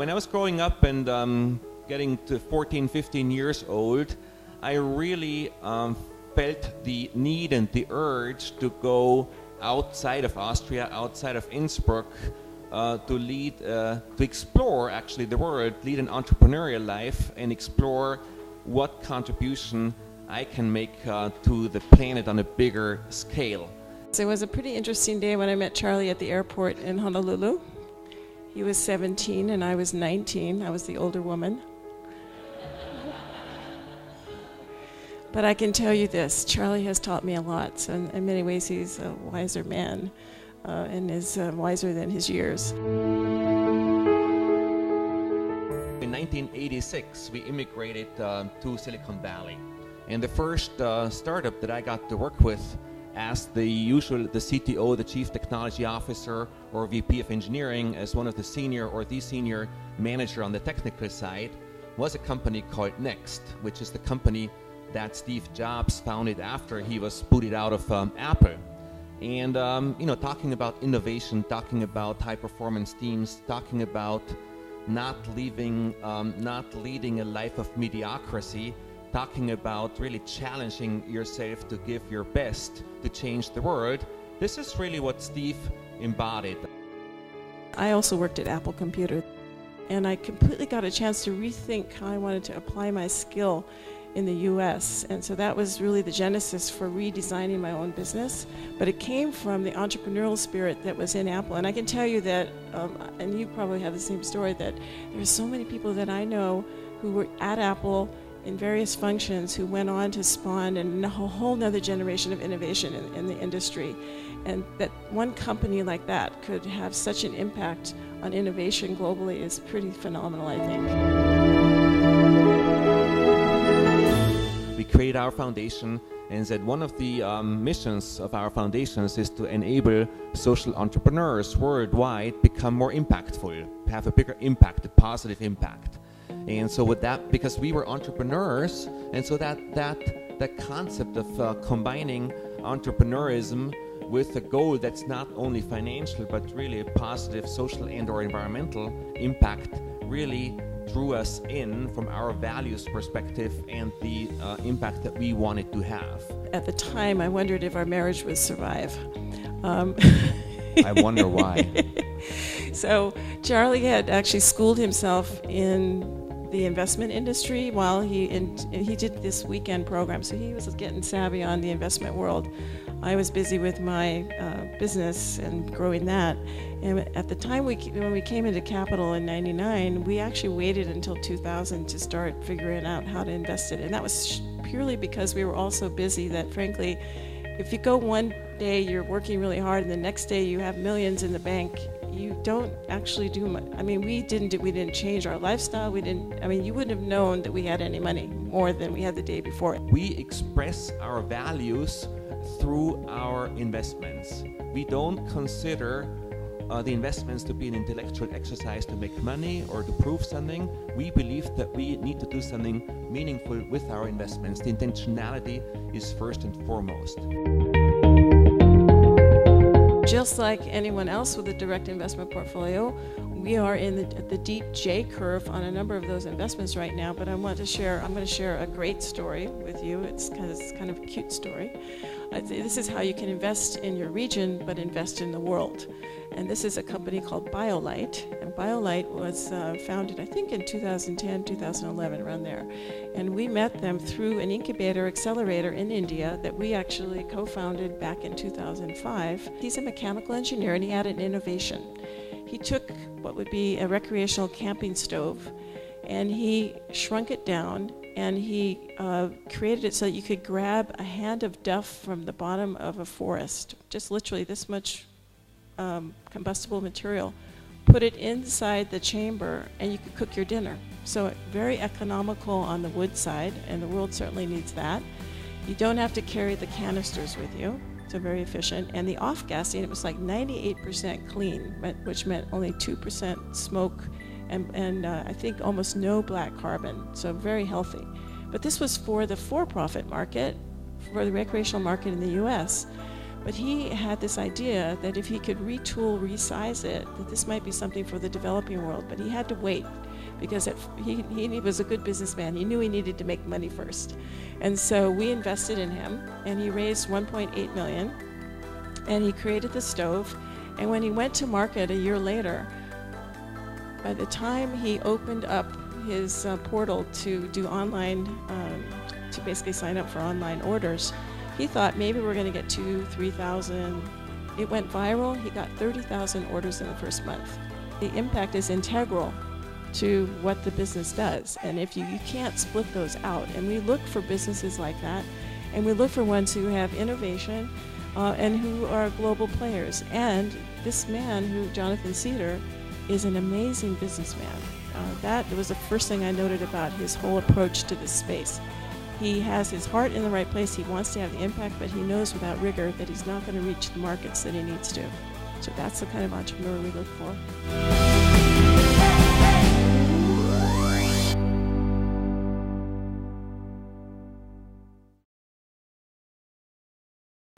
when I was growing up and getting to 14, 15 years old, I really felt the need and the urge to go outside of Austria, outside of Innsbruck, to explore actually the world, lead an entrepreneurial life, and explore what contribution I can make to the planet on a bigger scale. So it was a pretty interesting day when I met Charlie at the airport in Honolulu. He was 17 and I was 19. I was the older woman. But I can tell you this, Charlie has taught me a lot. So in many ways he's a wiser man and is wiser than his years. In 1986, we immigrated to Silicon Valley. And the first startup that I got to work with as the CTO, the Chief Technology Officer, or VP of Engineering, as one of the senior manager on the technical side, was a company called Next, which is the company that Steve Jobs founded after he was booted out of Apple. And talking about innovation, talking about high-performance teams, talking about not leading a life of mediocrity, talking about really challenging yourself to give your best to change the world. This is really what Steve embodied. I also worked at Apple Computer, and I completely got a chance to rethink how I wanted to apply my skill in the US, and so that was really the genesis for redesigning my own business. But it came from the entrepreneurial spirit that was in Apple, and I can tell you that, and you probably have the same story, that there's so many people that I know who were at Apple in various functions who went on to spawn a whole nother generation of innovation in the industry, and that one company like that could have such an impact on innovation globally is pretty phenomenal, I think. We created our foundation and said one of the missions of our foundations is to enable social entrepreneurs worldwide become more impactful, have a bigger impact, a positive impact. And so with that, because we were entrepreneurs, and so that concept of combining entrepreneurism with a goal that's not only financial but really a positive social and or environmental impact really drew us in from our values perspective and the impact that we wanted to have. At the time, I wondered if our marriage would survive. I wonder why. So Charlie had actually schooled himself in the investment industry while he did this weekend program, so he was getting savvy on the investment world. I was busy with my business and growing that. And at the time when we came into Capital in '99, we actually waited until 2000 to start figuring out how to invest it. And that was purely because we were all so busy that, frankly, if you go one day you're working really hard and the next day you have millions in the bank, you don't actually do much. I mean, we didn't change our lifestyle. You wouldn't have known that we had any money more than we had the day before. We express our values through our investments. We don't consider the investments to be an intellectual exercise to make money or to prove something. We believe that we need to do something meaningful with our investments. The intentionality is first and foremost. Just like anyone else with a direct investment portfolio, we are in the deep J curve on a number of those investments right now, but I'm going to share a great story with you. It's kind of a cute story. This is how you can invest in your region, but invest in the world. And this is a company called Biolite. And Biolite was founded, I think, in 2010, 2011, around there. And we met them through an incubator accelerator in India that we actually co-founded back in 2005. He's a mechanical engineer and he had an innovation. He took what would be a recreational camping stove and he shrunk it down and he created it so that you could grab a hand of duff from the bottom of a forest, just literally this much combustible material, put it inside the chamber, and you could cook your dinner. So very economical on the wood side, and the world certainly needs that. You don't have to carry the canisters with you, so very efficient. And the off-gassing, it was like 98% clean, which meant only 2% smoke, and I think almost no black carbon, so very healthy. But this was for the for-profit market, for the recreational market in the US. But he had this idea that if he could retool, resize it, that this might be something for the developing world. But he had to wait, because he was a good businessman. He knew he needed to make money first. And so we invested in him, and he raised $1.8 million, and he created the stove. And when he went to market a year later, by the time he opened up his portal to do online, to basically sign up for online orders, he thought maybe we're going to get 2,000, 3,000. It went viral. He got 30,000 orders in the first month. The impact is integral to what the business does. And if you can't split those out, and we look for businesses like that, and we look for ones who have innovation and who are global players. And this man, Jonathan Cedar, is an amazing businessman. That was the first thing I noted about his whole approach to this space. He has his heart in the right place. He wants to have the impact, but he knows without rigor that he's not going to reach the markets that he needs to. So that's the kind of entrepreneur we look for.